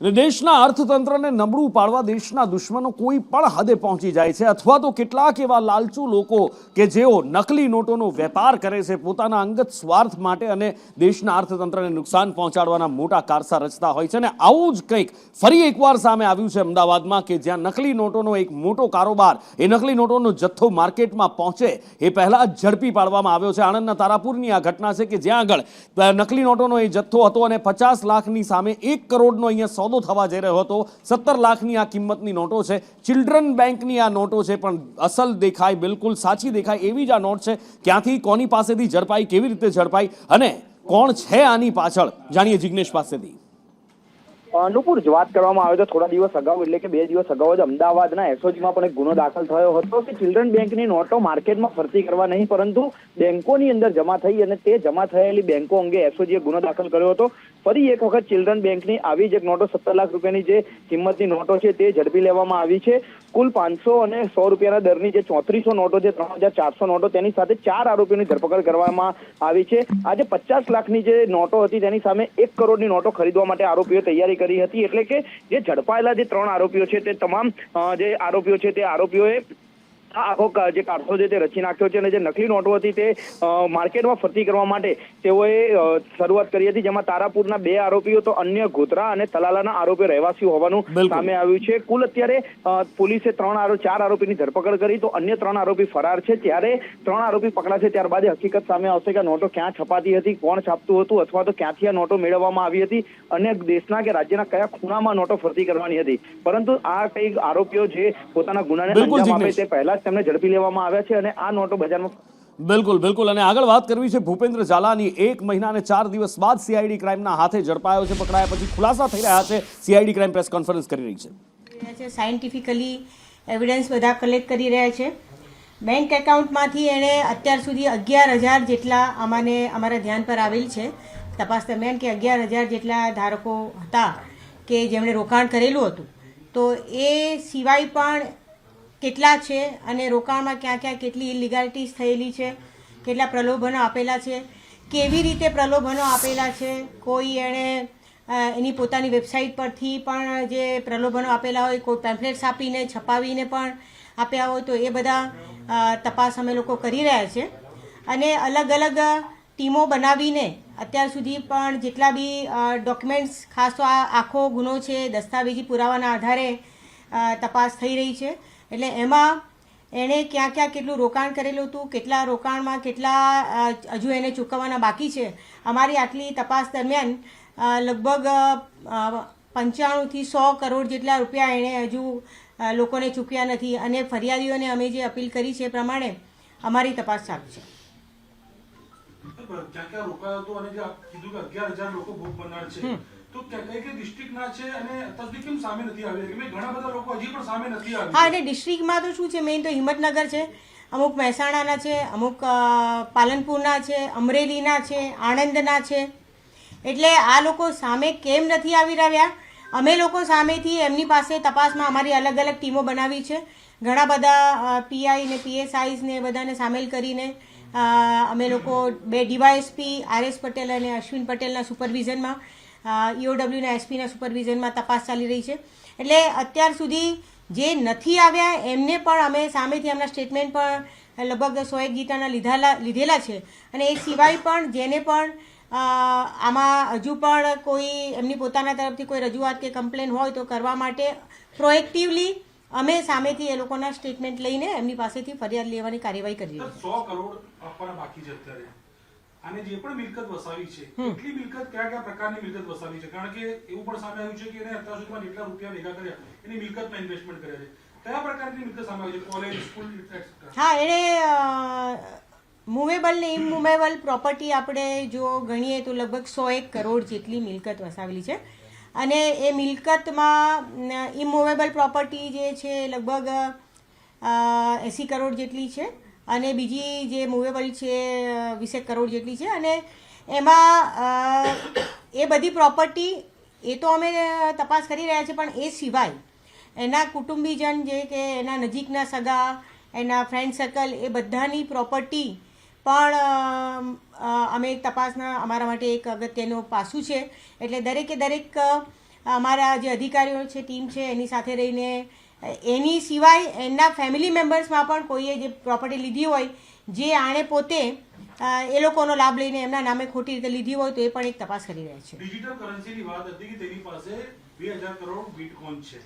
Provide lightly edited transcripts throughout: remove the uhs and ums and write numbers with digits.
દેશના અર્થતંત્રને નબળું પાડવા દેશના દુશ્મનો કોઈ પણ હદે પહોંચી જાય છે અથવા તો કેટલાક એવા લાલચુ લોકો કે જેઓ નકલી નોટોનો વેપાર કરે છે પોતાના અંગત સ્વાર્થ માટે અને દેશના અર્થતંત્રને નુકસાન પહોંચાડવાના મોટા કારસા રચતા હોય છે અને આવું જ કંઈક ફરી એકવાર સામે આવ્યું છે અમદાવાદમાં કે જ્યાં નકલી નોટોનો એક મોટો કારોબાર એ નકલી નોટોનો જથ્થો માર્કેટમાં પહોંચે એ પહેલા જ ઝડપી પાડવામાં આવ્યો છે। આણંદના તારાપુરની આ ઘટના છે કે જ્યાં આગળ નકલી નોટોનો એ જથ્થો હતો અને 50 લાખની સામે 1 કરોડનો અહીંયા સોદો થવા જઈ રહ્યો હતો। 17 લાખની આ કિંમતની નોટો છે। ચિલ્ડ્રન બેંકની આ નોટો છે પણ અસલ દેખાય બિલકુલ સાચી દેખાય એવી જ આ નોટ છે। ક્યાંથી કોની પાસેથી ઝડપાઈ કેવી રીતે ઝડપાઈ અને કોણ છે આની પાછળ જાણીએ જિગ્નેશ પાસેથી। નુપુર વાત કરવામાં આવે તો થોડા દિવસ અગાઉ એટલે કે 2 દિવસ અગાઉ જ અમદાવાદના એસઓજીમાં પણ એક ગુનો દાખલ થયો હતો કે ચિલ્ડ્રન બેંકની નોટો માર્કેટમાં ફરતી કરવા નહીં પરંતુ બેંકોની અંદર જમા થઈ અને તે જમા થયેલી બેંકો અંગે એસઓજીએ ગુનો દાખલ કર્યો હતો। ફરી એક વખત ચિલ્ડ્રન બેંકની આવી જ એક નોટો 17 લાખ રૂપિયાની જે કિંમતની નોટો છે તે ઝડપી લેવામાં આવી છે। કુલ 500 અને 100 રૂપિયાના દરની જે 3400 નોટો છે 3400 નોટો તેની સાથે 4 આરોપીઓની ધરપકડ કરવામાં આવી છે। આજે 50 લાખની જે નોટો હતી તેની સામે 1 કરોડની નોટો ખરીદવા માટે આરોપીઓ તૈયારી કરી હતી। એટલે કે જે ઝડપાયેલા જે 3 આરોપીઓ છે તે તમામ જે આરોપીઓ છે તે આરોપીઓએ આખો જે કારસો છે તે રચી નાખ્યો છે અને જે નકલી નોટો હતી તે માર્કેટમાં ફરતી કરવા માટે તેઓએ શરૂઆત કરી હતી જેમાં તારાપુરના 2 આરોપીઓ તો અન્ય ગોધરા અને તલાલાના આરોપીઓ રહેવાસીઓ હોવાનું સામે આવ્યું છે। કુલ અત્યારે પોલીસે 4 આરોપીની ધરપકડ કરી તો અન્ય 3 આરોપી ફરાર છે। ત્યારે 3 આરોપી પકડાશે ત્યારબાદ હકીકત સામે આવશે કે નોટો ક્યાં છપાતી હતી કોણ છાપતું હતું અથવા તો ક્યાંથી આ નોટો મેળવવામાં આવી હતી અને દેશના કે રાજ્યના કયા ખૂણામાં નોટો ફરતી કરવાની હતી। પરંતુ આ કઈ આરોપીઓ જે પોતાના ગુનાને અંજામ આપે તે પહેલા તેમને ઝડપી લેવામાં આવ્યા છે અને આ નોટો બજારમાં બિલકુલ અને આગળ વાત કરવી છે ભૂપેન્દ્ર ઝાલાની। 1 મહિના અને 4 દિવસ બાદ સીઆઈડી ક્રાઇમના હાથે ઝડપાયો છે પકડાયા પછી ખુલાસા થઈ રહ્યા છે। સીઆઈડી ક્રાઇમ પ્રેસ કોન્ફરન્સ કરી રહી છે। સાયન્ટિફિકલી એવિડન્સ બધા કલેક્ટ કરી રહ્યા છે। બેંક એકાઉન્ટમાંથી એણે અત્યાર સુધી 11,000 જેટલા અમારા ધ્યાન પર આવેલ છે તપાસ દરમિયાન કે 11,000 જેટલા ધારકો હતા કે જેમણે રોકાણ કરેલું હતું તો એ સિવાય પણ કેટલા છે અને રોકાણમાં ક્યાં ક્યાં કેટલી ઇલીગાલિટીઝ થયેલી છે કેટલા પ્રલોભનો આપેલા છે કેવી રીતે પ્રલોભનો આપેલા છે કોઈ એણે એની પોતાની વેબસાઇટ પરથી પણ જે પ્રલોભનો આપેલા હોય કોઈ પેમ્ફલેટ્સ આપીને છપાવીને પણ આપ્યા હોય તો એ બધા તપાસ અમે લોકો કરી રહ્યા છે અને અલગ અલગ ટીમો બનાવીને અત્યાર સુધી પણ જેટલા બી ડોક્યુમેન્ટ્સ ખાસ તો આ આખો ગુનો છે દસ્તાવેજી પુરાવાના આધારે તપાસ થઈ રહી છે। એટલે એમાં એણે ક્યાં ક્યાં કેટલું રોકાણ કરેલું હતું કેટલા રોકાણમાં કેટલા હજુ એને ચૂકવવાના બાકી છે અમારી આટલી તપાસ દરમિયાન લગભગ 95 થી 100 કરોડ જેટલા રૂપિયા એણે હજુ લોકોને ચૂક્યા નથી અને ફરિયાદીઓને અમે જે અપીલ કરી છે એ પ્રમાણે અમારી તપાસ ચાલુ છે। હા એટલે ડિસ્ટ્રિક્ટમાં તો શું છે મેઇન તો હિંમતનગર છે અમુક મહેસાણાના છે અમુક પાલનપુરના છે અમરેલીના છે આણંદના છે એટલે આ લોકો સામે કેમ નથી આવી રહ્યા અમે લોકો સામેથી એમની પાસે તપાસમાં અમારી અલગ અલગ ટીમો બનાવી છે ઘણા બધા પીઆઈ ને પીએસઆઈસ ને બધાને સામેલ કરીને અમે લોકો 2 ડીવાયએસપી આરએસ પટેલ અને અશ્વિન પટેલના સુપરવિઝનમાં ઈઓડબ્લ્યુના એસપીના સુપરવિઝનમાં તપાસ ચાલી રહી છે। એટલે અત્યાર સુધી જે નથી આવ્યા એમને પણ અમે સામેથી એમના સ્ટેટમેન્ટ પણ લગભગ 101 ગીતાના લીધેલા છે અને એ સિવાય પણ જેને પણ આમાં હજુ પણ કોઈ એમની પોતાના તરફથી કોઈ રજૂઆત કે કમ્પ્લેન હોય તો કરવા માટે પ્રોએક્ટિવલી અમે સામેથી એ લોકોના સ્ટેટમેન્ટ લઈને એમની પાસેથી ફરિયાદ લેવાની કાર્યવાહી કરી રહી છે। 100 કરોડ આપવાના બાકી છે અત્યારે અને જે પણ મિલકત વસાવી છે કેટલી મિલકત કયા પ્રકારની મિલકત વસાવી છે કારણ કે એવું પણ સામે આવ્યું છે કે એને અત્યાર સુધીમાં જેટલા રૂપિયા ભેગા કર્યા એની મિલકતમાં ઇન્વેસ્ટમેન્ટ કર્યા છે કયા પ્રકારની મિલકત સામે આવી છે કોલેજ સ્કૂલ એટસેટ્રા। હા એણે મૂવેબલ ને ઇમૂવેબલ પ્રોપર્ટી આપણે જો ગણીએ તો લગભગ 101 કરોડ જેટલી મિલકત વસાવેલી છે અને એ મિલકતમાં ઇમૂવેબલ પ્રોપર્ટી જે છે લગભગ 80 કરોડ જેટલી છે અને બીજી જે મૂવેબલ છે 20 કરોડ જેટલી છે અને એમાં એ બધી પ્રોપર્ટી એ તો અમે તપાસ કરી રહ્યા છીએ પણ એ સિવાય એના કુટુંબીજન જે કે એના નજીકના સગા એના ફ્રેન્ડ સર્કલ એ બધાની પ્રોપર્ટી પણ અમે તપાસના અમારા માટે એક અગત્યનું પાસું છે। એટલે દરેક અમારા જે અધિકારીઓ છે, ટીમ છે, એની સાથે રહીને એની સિવાય એના ફેમિલી મેમ્બર્સમાં પણ કોઈએ જે પ્રોપર્ટી લીધી હોય, જે આણે પોતે એ લોકોનો લાભ લઈને એમના નામે ખોટી રીતે લીધી હોય, તો એ પણ એક તપાસ કરી રહ્યા છે. ડિજિટલ કરન્સીની વાત હતી કે તેની પાસે 2000 કરોડ બિટકોઇન છે,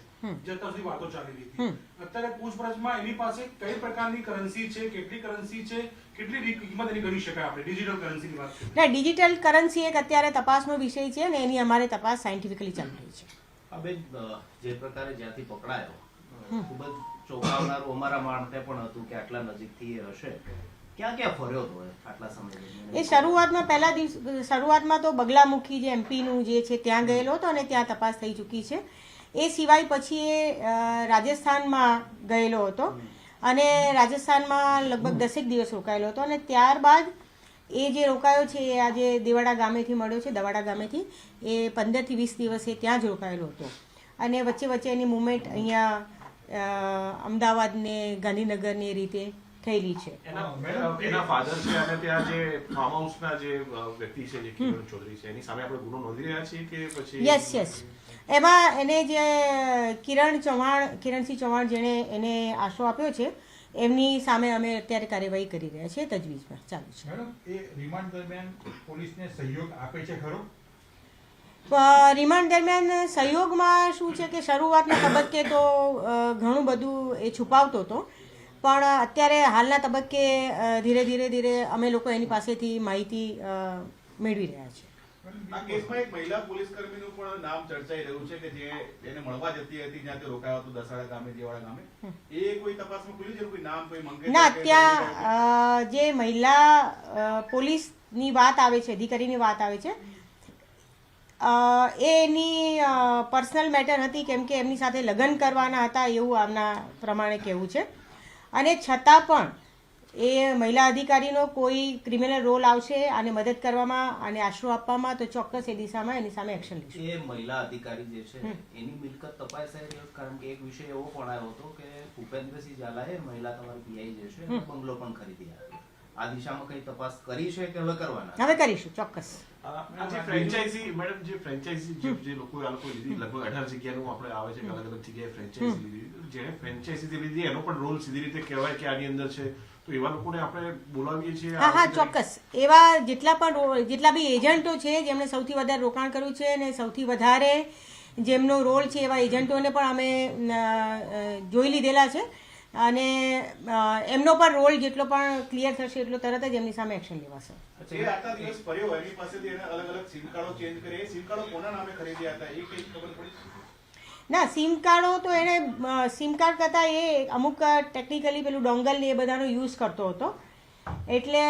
જે અત્યાર સુધી વાતો ચાલી રહી હતી. અત્યારે પૂછપરછમાં એની પાસે કઈ પ્રકારની કરન્સી છે, કેટલી કરન્સી છે, કેટલી કિંમત એની ગણી શકાય આપણે ડિજિટલ કરન્સીની વાત કરીએ? ના, ડિજિટલ કરન્સી એક અત્યારે તપાસનો વિષય છે ને એની અમારે તપાસ સાયન્ટિફિકલી ચાલી રહી છે. હવે જે પ્રકારે જ્યાંથી પકડાયો ખૂબ જ ચોંકાવનારું અમારા માટે પણ હતું કે આટલા નજીકથી એ હશે. ક્યાં ક્યાં ફર્યો હતો આટલા સમય દરમિયાન? એ શરૂઆતમાં શરૂઆતમાં તો બગલામુખી જે એમપીનું જે છે ત્યાં ગયેલો હતો અને ત્યાં તપાસ થઈ ચૂકી છે. એ સિવાય પછી એ રાજસ્થાનમાં ગયેલો હતો અને રાજસ્થાનમાં લગભગ 10 દિવસ રોકાયેલો હતો અને ત્યારબાદ એ જે રોકાયો છે એ આજે દેવાડા ગામેથી મળ્યો છે, દવાડા ગામેથી. એ 15 થી 20 દિવસ એ ત્યાં જ રોકાયેલો હતો અને વચ્ચે વચ્ચે એની મુવમેન્ટ અહીંયા અમદાવાદ ને ગાંધીનગરની રીતે થયેલી છે. એના ફાધર છે અને ત્યાં જે ફાર્મ હાઉસના જે વ્યક્તિ છે, જે કિરણ ચૌધરી છે, એની સામે આપણે ગુનો નોંધી રહ્યા છીએ કે પછી? યસ. એમાં એને જે કિરણસિંહ ચૌહાણ જેણે એને આશરો આપ્યો છે એમની સામે અમે અત્યારે કાર્યવાહી કરી રહ્યા છીએ, તજવીજમાં ચાલુ છે. મેડમ, એ રિમાન્ડ દરમિયાન પોલીસને સહયોગ આપે છે ખરો? રિમાન્ડ દરમિયાન સહયોગમાં શું છે કે શરૂઆતના તબક્કે તો ઘણું બધું એ છુપાવતો હતો, પણ અત્યારે હાલના તબક્કે ધીરે ધીરે અમે લોકો એની પાસેથી માહિતી મેળવી રહ્યા છીએ. આ કેસમાં એક મહિલા પોલીસ કર્મીનું પણ નામ ચર્ચાઈ રહ્યું છે કે જે એને મળવા જતી હતી જ્યાં તે રોકાયો હતો, દસાડા ગામે, દેવાડા ગામે. એ કોઈ તપાસમાં ખુલ્યું છે? કોઈ નામ, કોઈ મંગેતર? ના, ત્યાં જે મહિલા પોલીસની વાત આવે છે, અધિકારીની વાત આવે છે, એ એની પર્સનલ મેટર હતી, કેમ કે એમની સાથે લગ્ન કરવાના હતા એવું આમના પ્રમાણે કહેવું છે. અને છતાં પણ એ મહિલા અધિકારીનો કોઈ ક્રિમિનલ રોલ આવશે આને મદદ કરવામાં અને આશરો આપવામાં, તો ચોક્કસ એ દિશામાં એની સામે એક્શન લઈશું. એ મહિલા અધિકારી જે છે એની મિલકત તપાસાઈ રહ્યો, કારણ કે એક વિષય એવો પણ આવ્યો હતો કે ભૂપેન્દ્રસિંહ ઝાલાએ મહિલા તમારી પીઆઈ જે છે એનો બંગલો પણ ખરીદી આપ્યો. આ દિશામાં કઈ તપાસ કરી છે કે હવે કરવાના? હવે કરીશું, ચોક્કસ. જે ફ્રેન્ચાઇઝી મેડમ, જે ફ્રેન્ચાઇઝી જે લોકો આ લોકો લીધી, લગભગ 18 જગ્યાનું આપણે આવે છે કે અલગ અલગ જગ્યાએ ફ્રેન્ચાઇઝી લીધી, જેને ફ્રેન્ચાઇઝી લીધી એનો પણ રોલ સીધી રીતે કહેવાય કે આની અંદર છે, તો એવા લોકોને આપણે બોલાવીએ છીએ? હા, ચોક્કસ. એવા જેટલા બી એજન્ટો છે જેમણે સૌથી વધારે રોકાણ કર્યું છે અને સૌથી વધારે જેમનો રોલ છે એવા એજન્ટોને પણ અમે જોઈ લીધેલા છે અને એમનો પણ રોલ જેટલો પણ ક્લિયર થશે એટલો તરત જ એમની સામે એક્શન લેવાશે. જે આટલા દિવસ ફર્યો એની પાસેથી એને અલગ અલગ સિમ કાર્ડો ચેન્જ કરે. એ સિમ કાર્ડો કોના નામે ખરીદ્યા હતા એ કઈ ખબર પડી? ના, સિમ કાર્ડો તો એણે સિમ કાર્ડ કરતાં એ અમુક ટેકનિકલી પેલું ડોંગલ ને એ બધાનો યુઝ કરતો હતો, એટલે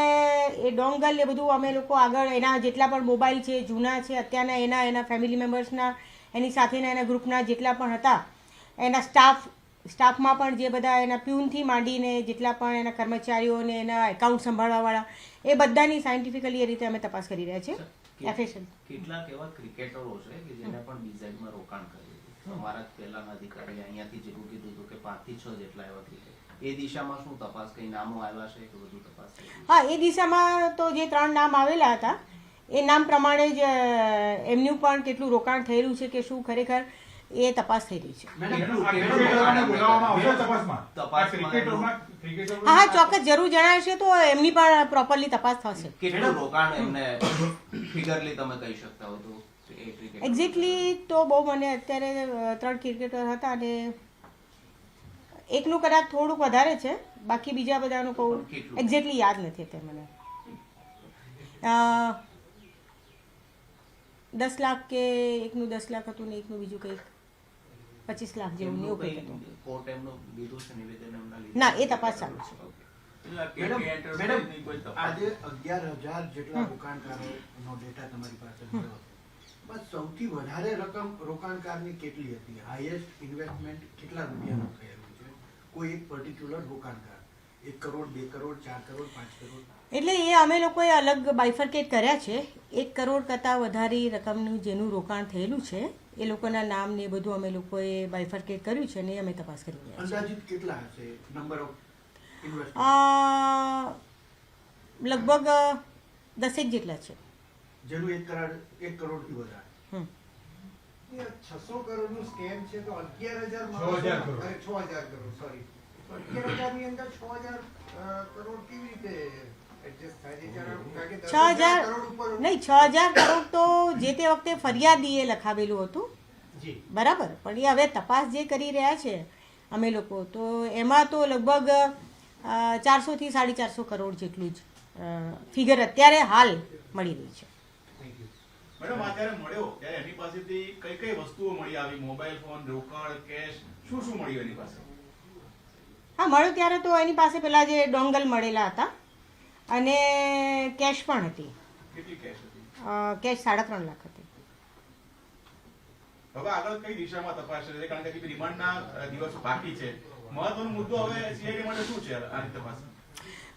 એ ડોંગલ એ બધું અમે લોકો આગળ એના જેટલા પણ મોબાઈલ છે જૂના છે અત્યારના એના ફેમિલી મેમ્બર્સના, એની સાથેના એના ગ્રુપના જેટલા પણ હતા, એના સ્ટાફમાં પણ જે બધા એના પ્યુનથી માંડીને જેટલા પણ એના કર્મચારીઓ ને એના એકાઉન્ટ સંભાળવાવાળા, એ બધાની સાયન્ટિફિકલી એ રીતે અમે તપાસ કરી રહ્યા છીએ. કેટલાક એવા ક્રિકેટરો છે કે જેને પણ બીઝેડમાં રોકાણ કર્યું. અમારા પહેલાના અધિકારી અહીંયાથી જેવું કીધું હતું કે 5 થી 6 જેટલા એવા ક્રિકેટ. એ દિશામાં શું તપાસ, કઈ નામો આવ્યા છે કે બધું તપાસ? હા, એ દિશામાં તો જે 3 નામ આવેલા હતા એ નામ પ્રમાણે જ એમનું પણ કેટલું રોકાણ થયેલું છે કે શું ખરેખર એ તપાસ થઈ રહી છે. હા, ચોક્કસ જરૂર જણાવશે તો એમની પણ પ્રોપરલી તપાસ થશે. કેટલું રોકાણ એમને ફિગરલી તમે કહી શકતા હો તો? એક્ઝેક્ટલી તો બહુ મને અત્યારે 3 ક્રિકેટર હતા અને એકનું કદાચ થોડુંક વધારે છે, બાકી બીજા બધાનું કહું એક્ઝેક્ટલી યાદ નથી અત્યારે મને. 10 લાખ કે એકનું 10 લાખ હતું ને એકનું બીજું કંઈક 25 લાખ જેવું એવું કંઈક હતું. કોર્ટ એમનું લીધું છે નિવેદન એમના લીધું? ના, એ તપાસ ચાલુ છે. આજે 11,000 જેટલા રોકાણકારોનો ડેટા તમારી પાસે મળ્યો, બસ સૌથી વધારે રકમ રોકાણકારની કેટલી હતી? હાઈએસ્ટ ઇન્વેસ્ટમેન્ટ કેટલા રૂપિયાનું થયેલું છે કોઈ એક પર્ટિક્યુલર રોકાણકાર? 1 કરોડ, 2 કરોડ, 4 કરોડ, 5 કરોડ? એટલે એ અમે લોકોએ અલગ બાયફર્કેટ કર્યા છે. 1 કરોડ કરતાં વધારે રકમનું જેનું રોકાણ થયેલું છે એ લોકોના નામ ને એ બધું અમે લોકોએ બાયફર્કેટ કર્યું છે અને અમે તપાસ કરી રહ્યા છીએ. અંદાજિત કેટલા હશે નંબર ઓફ ઇન્વેસ્ટમેન્ટ? લગભગ 10 જેટલા છે. જેનું 1 કરોડથી વધારે? કે 600 કરોડનું સ્કેમ છે તો 11,000 6,000 કરોડ. અરે 6,000 કરોડ સોરી 11,000 ની અંદર 6,000 કરોડ કેવી રીતે એડજસ્ટ થાય છે કારણ કે 6,000 કરોડ ઉપર નહીં 6,000 કરોડ તો જે તે વખતે ફરિયાદીએ લખાવેલું હતું જી બરાબર, પણ એ હવે તપાસ જે કરી રહ્યા છે અમે લોકો, તો એમાં તો લગભગ 400 થી 450 કરોડ જેટલું જ ફિગર અત્યારે હાલ મળી રહી છે. મેડમ આ જ્યારે મળ્યો ત્યારે એની પાસેથી કઈ કઈ વસ્તુઓ મળી આવી? મોબાઈલ ફોન, રોકડ, કેશ, શું શું મળ્યું એની પાસે? હા, મળ્યો ત્યારે તો એની પાસે પેલા જે ડોંગલ મળેલા હતા અને કેશ પણ હતી. કેટલી કેશ હતી? કેશ 3.5 લાખ હતી. હવે આગળ કઈ દિશામાં તપાસ છે? કારણ કે હજી રિમાન્ડના દિવસો બાકી છે. મહત્વનો મુદ્દો હવે સીઆઈડી માટે શું છે આની તપાસ?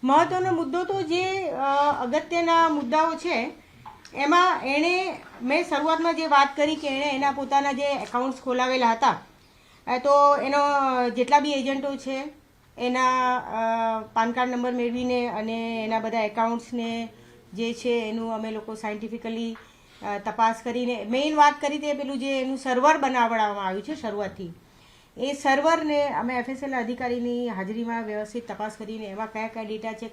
મહત્વનો મુદ્દો તો જે અગત્યના મુદ્દાઓ છે એમાં એણે મેં શરૂઆતમાં જે વાત કરી કે એણે એના પોતાના જે એકાઉન્ટ્સ ખોલાવેલા હતા, તો એનો જેટલા બી એજન્ટો છે એના પાન કાર્ડ નંબર મેળવીને અને એના બધા એકાઉન્ટ્સને જે છે એનું અમે લોકો સાયન્ટિફિકલી તપાસ કરીને મેઇન વાત કરી તે પેલું જે એનું સર્વર બનાવવામાં આવ્યું છે શરૂઆતથી, એ સર્વરને અમે એફએસએલ અધિકારીની હાજરીમાં વ્યવસ્થિત તપાસ કરીને એમાં કયા કયા ડેટા છે,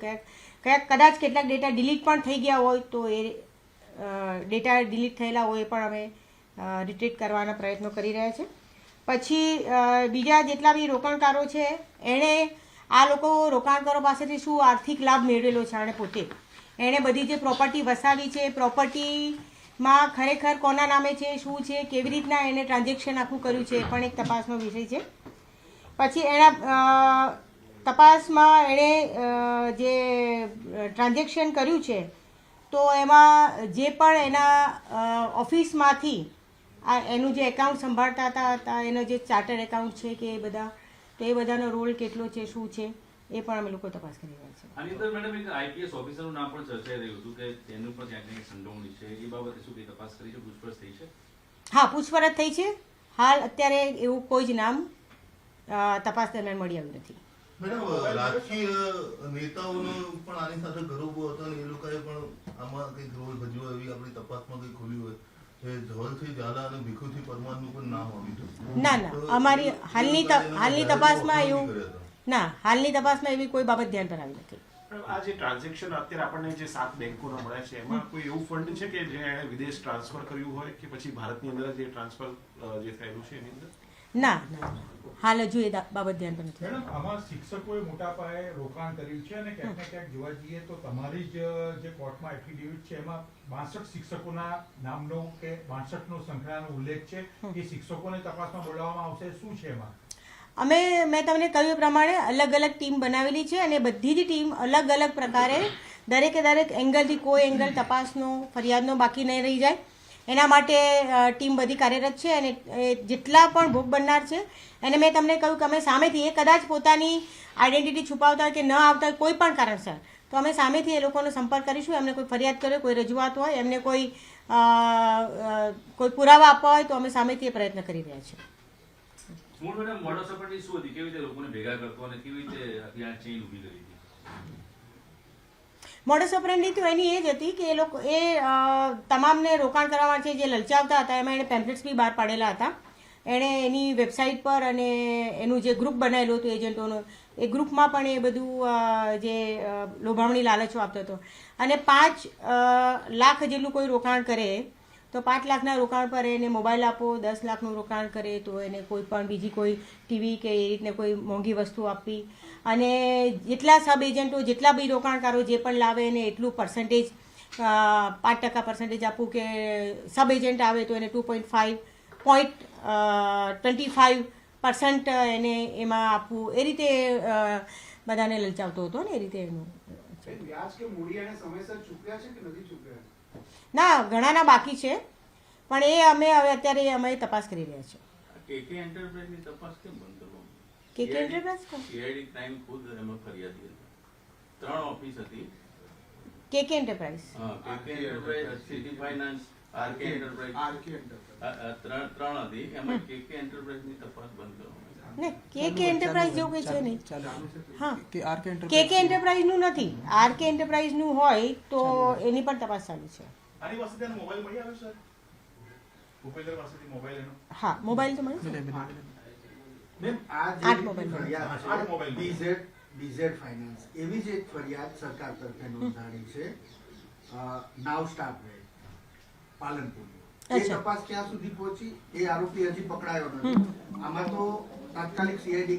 કયા કદાચ કેટલાક ડેટા ડિલીટ પણ થઈ ગયા હોય તો એ ડેટા ડિલીટ થયેલા હોય પણ અમે રિટ્રીટ કરવાના પ્રયત્નો કરી રહ્યા છે. પછી બીજા જેટલા બી રોકાણકારો છે એણે આ લોકો રોકાણકારો પાસેથી શું આર્થિક લાભ મેળવેલો છે અને પોતે એણે બધી જે પ્રોપર્ટી વસાવી છે, પ્રોપર્ટીમાં ખરેખર કોના નામે છે, શું છે, કેવી રીતના એને ટ્રાન્ઝેક્શન આખું કર્યું છે એ પણ એક તપાસનો વિષય છે. પછી એના તપાસમાં એણે જે ટ્રાન્ઝેક્શન કર્યું છે તો એમાં જે પણ એના ઓફિસમાંથી એનું જે એકાઉન્ટ સંભાળતા હતા એનો જે ચાર્ટર એકાઉન્ટ છે કે એ બધા, તો એ બધાનો રોલ કેટલો છે, શું છે, એ પણ અમે લોકો તપાસ કરી રહ્યા છીએ. આની અંદર મેડમ એક આઈપીએસ ઓફિસરનું નામ પણ ચર્ચાઈ રહ્યું હતું કે તેનું પણ ક્યાંક ને ક્યાંક સંડોવણી છે, એ બાબતે શું કઈ તપાસ કરી છે, પૂછપરછ થઈ છે? હા, પૂછપરછ થઈ છે. હાલ અત્યારે એવું કોઈ જ નામ તપાસ દરમિયાન મળી આવ્યું નથી. મેડમ રાજકીય નેતાઓનો પણ આની સાથે ગરોબો હતો ને એ લોકોએ પણ આમાં કંઈક રોલ ભજવ્યો એવી આપણી તપાસમાં કંઈ ખુલ્યું હોય કે ધવલસિંહ ઝાલા અને ભીખુસિંહ પરમારનું પણ નામ આવ્યું હતું? ના ના, અમારી હાલની તપાસમાં એવું ના, હાલની તપાસમાં એવી કોઈ બાબત ધ્યાન પર આવી નથી. આ જે ટ્રાન્ઝેક્શન અત્યારે આપણને જે 7 બેંકોના મળ્યા છે એમાં કોઈ એવું ફંડ છે કે જે એણે વિદેશ ટ્રાન્સફર કર્યું હોય કે પછી ભારતની અંદર જે ટ્રાન્સફર જે થયેલું છે એની અંદર? ના ના, હાલ હજુ એ બાબત ધ્યાન પર નથી. મેડમ આમાં શિક્ષકોએ મોટા પાયે રોકાણ કર્યું છે અને ક્યાંક ને ક્યાંક જોવા જઈએ તો તમારી જ જે કોર્ટમાં એફિડેવિટ છે એમાં 62 શિક્ષકોના નામનો કે 62નો સંખ્યાનો ઉલ્લેખ છે. એ શિક્ષકોને તપાસમાં બોલાવવામાં આવશે, શું છે એમાં? મેં તમને કહ્યું એ પ્રમાણે અલગ અલગ ટીમ બનાવેલી છે અને બધી જ ટીમ અલગ અલગ પ્રકારે દરેકે દરેક એંગલથી કોઈ એંગલ તપાસનો ફરિયાદનો બાકી નહીં રહી જાય એના માટે ટીમ બધી કાર્યરત છે. અને જેટલા પણ ભોગ બનનાર છે એને મેં તમને કહ્યું કે અમે સામેથી એ કદાચ પોતાની આઈડેન્ટિટી છુપાવતા હોય કે ન આવતા હોય કોઈ પણ કારણસર, તો અમે સામેથી એ લોકોનો સંપર્ક કરીશું. એમને કોઈ ફરિયાદ કરે, કોઈ રજૂઆત હોય, એમને કોઈ પુરાવા આપવા હોય તો અમે સામેથી એ પ્રયત્ન કરી રહ્યા છીએ. મૂળ મેડમ મોડસ ઓપરેન્ડી શું હતી, કેવી રીતે લોકોને ભેગા કરતો અને કેવી રીતે આખી આ ચેઇન ઊભી કરી હતી? મોડસ ઓપરેન્ડી તો એની એ જ હતી કે એ લોકો તમામને રોકાણ કરવા માટે જે લલચાવતા હતા એમાં એણે પેમ્પલેટ્સ બી બહાર પાડેલા હતા. એણે એની વેબસાઇટ પર અને એનું જે ગ્રુપ બનાવેલું હતું એજન્ટોનું, એ ગ્રુપમાં પણ એ બધું જે લોભામણી લાલચો આપતો હતો. અને 5 લાખ જેટલું કોઈ રોકાણ કરે તો 5 લાખના રોકાણ પર એને મોબાઈલ આપો, 10 લાખનું રોકાણ કરે તો એને કોઈ પણ બીજી કોઈ ટીવી કે એ રીતને કોઈ મોંઘી વસ્તુ આપવી. અને જેટલા સબ એજન્ટો, જેટલા બી રોકાણકારો જે પણ લાવે એને એટલું પર્સન્ટેજ 5% પર્સન્ટેજ આપવું કે સબ એજન્ટ આવે તો એને 2.25% એને એમાં આપવું. એ રીતે બધાને લલચાવતો હતો ને એ રીતે એનું. વ્યાજ કે મૂડી એને સમયસર ચૂક્યા છે કે નથી ચૂક્યા? ના, ઘણાના બાકી છે પણ એ અમે હવે અત્યારે અમે તપાસ કરી રહ્યા છીએ. કેકે એન્ટરપ્રાઇઝની તપાસ કેમ બંધ કરવામાં? કેકે એન્ટરપ્રાઇઝ સીઆઈડી ક્રાઇમ ખુદ એમાં ફરિયાદી હતી. 3 ઓફિસ હતી. કેકે એન્ટરપ્રાઇઝ, હા, KK enterprise, city finance, RK enterprise, 3 હતી. એમાં કેકે એન્ટરપ્રાઇઝની તપાસ બંધ કરવામાં ને કેકે એન્ટરપ્રાઇઝ જેવું કંઈ છે નહીં. હા, કેકે એન્ટરપ્રાઇઝનું નથી, આરકે એન્ટરપ્રાઇઝનું હોય તો એની પણ તપાસ ચાલુ છે. આની પાસે મોબાઈલ મળી આવ્યો સર? ભૂપેન્દ્ર પાસેથી મોબાઈલ એનો હા, મોબાઈલ તો મળ્યો. મેમ, આ જે 8 મોબાઈલ ફરિયાદ છે, 8 મોબાઈલ. DZ ફાઇનાન્સ એવી જ એક ફરિયાદ સરકાર તરફે નોંધાણી છે નાવ સ્ટાફ વે પાલનપુરની. એ અચ્છા. તપાસ ક્યાં સુધી પહોંચી? એ આરોપી હજી પકડાયો નથી. આમાં તો તાત્કાલિક CID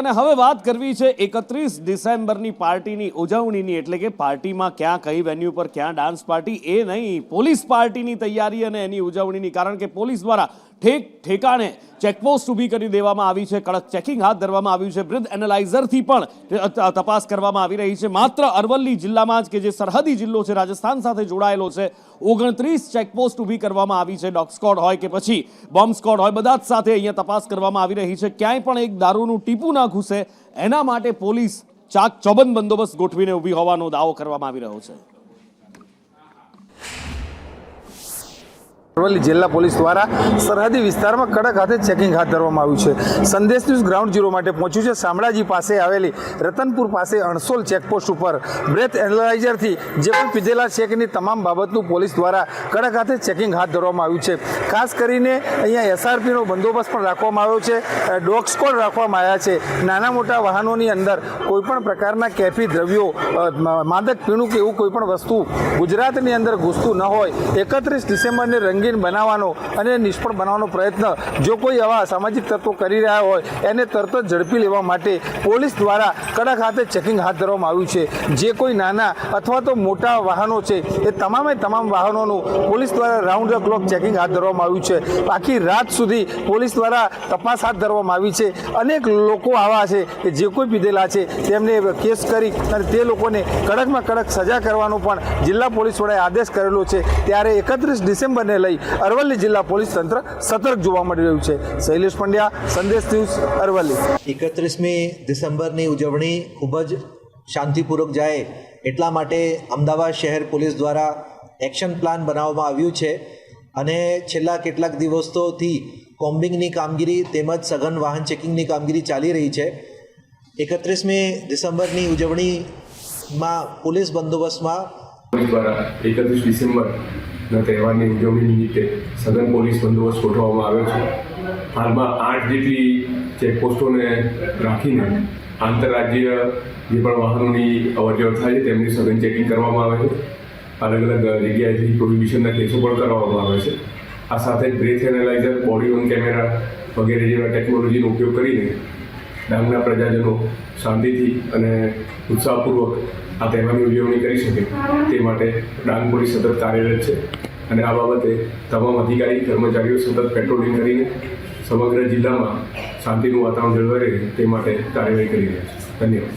અને હવે વાત કરવી છે 31 ડિસેમ્બરની પાર્ટીની ઉજવણીની, એટલે કે પાર્ટીમાં ક્યાં કઈ વેન્યુ પર ક્યાં ડાન્સ પાર્ટી એ નહીં, પોલીસ પાર્ટીની તૈયારી અને એની ઉજવણીની. કારણ કે પોલીસ દ્વારા ઠેકાણે ચેકપોસ્ટ ઊભી કરી દેવામાં આવી છે, કડક ચેકિંગ હાથ ધરવામાં આવ્યું છે, બ્રીથ એનાલાઇઝરથી પણ તપાસ કરવામાં આવી રહી છે. માત્ર અરવલ્લી જિલ્લામાં જ, કે જે સરહદી જિલ્લો છે, રાજસ્થાન સાથે જોડાયેલો છે, 29 ચેકપોસ્ટ ઊભી કરવામાં આવી છે. ડોગ સ્ક્વોડ હોય કે પછી બોમ્બ સ્ક્વોડ હોય, બધા જ સાથે અહીંયા તપાસ કરવામાં આવી રહી છે. ક્યાંય પણ એક દારૂનું ટીપું ના ઘૂસે એના માટે પોલીસ ચાક ચોબંધ બંદોબસ્ત ગોઠવીને ઊભી હોવાનો દાવો કરવામાં આવી રહ્યો છે. અરવલ્લી જિલ્લા પોલીસ દ્વારા સરહદી વિસ્તારમાં કડક હાથે ચેકિંગ હાથ ધરવામાં આવ્યું છે. સંદેશ ન્યૂઝ ગ્રાઉન્ડ ઝીરો માટે પહોંચ્યું છે શામળાજી પાસે આવેલી રતનપુર પાસે અણસોલ ચેકપોસ્ટ ઉપર બ્રેથ એનાલાઇઝરથી જે પણ પીધેલા ચેકની તમામ બાબતનું પોલીસ દ્વારા કડક હાથે ચેકિંગ હાથ ધરવામાં આવ્યું છે. ખાસ કરીને અહીંયા SRPનો બંદોબસ્ત પણ રાખવામાં આવ્યો છે, ડોગ સ્ક્વોડ રાખવામાં આવ્યા છે. નાના મોટા વાહનોની અંદર કોઈપણ પ્રકારના કેફી દ્રવ્યો, માદક પીણું કે એવું કોઈપણ વસ્તુ ગુજરાતની અંદર ઘૂસતું ન હોય. 31 ડિસેમ્બરને રંગીન બનાવવાનો અને નિષ્ફળ બનાવવાનો પ્રયત્ન જો કોઈ આવા સામાજિક તત્વો કરી રહ્યા હોય એને તરત જ ઝડપી લેવા માટે પોલીસ દ્વારા કડક હાથે ચેકિંગ હાથ ધરવામાં આવ્યું છે. જે કોઈ નાના અથવા તો મોટા વાહનો છે એ તમામે તમામ વાહનોનું પોલીસ દ્વારા રાઉન્ડ ધ ક્લોક ચેકિંગ હાથ ધરવામાં આવ્યું છે. આખી રાત સુધી પોલીસ દ્વારા તપાસ હાથ ધરવામાં આવી છે. અનેક લોકો આવા છે કે જે કોઈ પીધેલા છે તેમને કેસ કરી અને તે લોકોને કડકમાં કડક સજા કરવાનો પણ જિલ્લા પોલીસ વડાએ આદેશ કરેલો છે. ત્યારે 31 ડિસેમ્બરને લઈ અરવલ્લી જિલ્લા પોલીસ તંત્ર સતર્ક જોવા મળી રહ્યું છે. શૈલેષ પંડ્યા, સંદેશ ન્યૂઝ, અરવલ્લી. 31મી ડિસેમ્બરની ઉજવણી ખૂબ જ શાંતિપૂર્વક જાય એટલા માટે અમદાવાદ શહેર પોલીસ દ્વારા એક્શન પ્લાન બનાવવામાં આવ્યું છે અને છેલ્લા કેટલાક દિવસોથી કોમ્બિંગની કામગીરી તેમજ સઘન વાહન ચેકિંગની કામગીરી ચાલી રહી છે. 31મી ડિસેમ્બરની ઉજવણીમાં પોલીસ બંદોબસ્તમાં દ્વારા 31 ડિસેમ્બરના તહેવારની ઉજવણી નિમિત્તે સઘન પોલીસ બંદોબસ્ત ગોઠવવામાં આવ્યો છે. હાલમાં 8 જેટલી ચેકપોસ્ટોને રાખીને આંતરરાજ્ય જે પણ વાહનોની અવરજવર થાય છે તેમની સઘન ચેકિંગ કરવામાં આવે છે. અલગ અલગ જગ્યાએથી પ્રોહિબિશનના કેસો પણ કરવામાં આવે છે. આ સાથે breath analyser, body on camera વગેરે જેવા ટેકનોલોજીનો ઉપયોગ કરીને ડાંગના પ્રજાજનો શાંતિથી અને ઉત્સાહપૂર્વક આ તહેવારની ઉજવણી કરી શકે તે માટે ડાંગ પોલીસ સતત કાર્યરત છે અને આ બાબતે તમામ અધિકારી કર્મચારીઓ સતત પેટ્રોલિંગ કરીને સમગ્ર જિલ્લામાં શાંતિનું વાતાવરણ જળવાઈ રહે તે માટે કાર્યવાહી કરી રહ્યા છે. ધન્યવાદ.